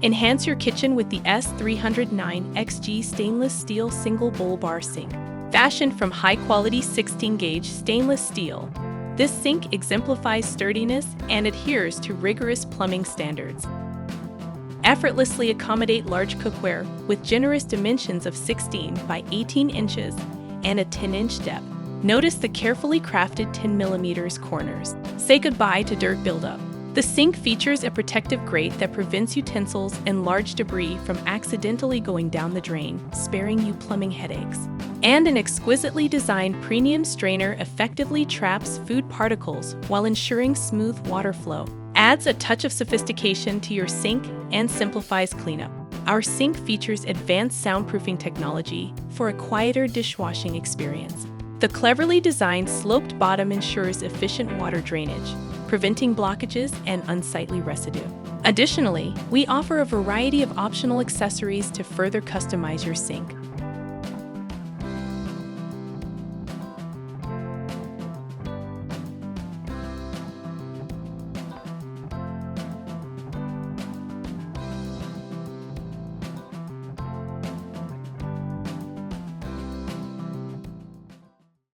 Enhance your kitchen with the S-309XG stainless steel single bowl bar sink. Fashioned from high-quality 16-gauge stainless steel, this sink exemplifies sturdiness and adheres to rigorous plumbing standards. Effortlessly accommodate large cookware with generous dimensions of 16 by 18 inches and a 10-inch depth. Notice the carefully crafted 10mm corners. Say goodbye to dirt buildup. The sink features a protective grate that prevents utensils and large debris from accidentally going down the drain, sparing you plumbing headaches. And an exquisitely designed premium strainer effectively traps food particles while ensuring smooth water flow. Adds a touch of sophistication to your sink and simplifies cleanup. Our sink features advanced soundproofing technology for a quieter dishwashing experience. The cleverly designed sloped bottom ensures efficient water drainage, preventing blockages and unsightly residue. Additionally, we offer a variety of optional accessories to further customize your sink.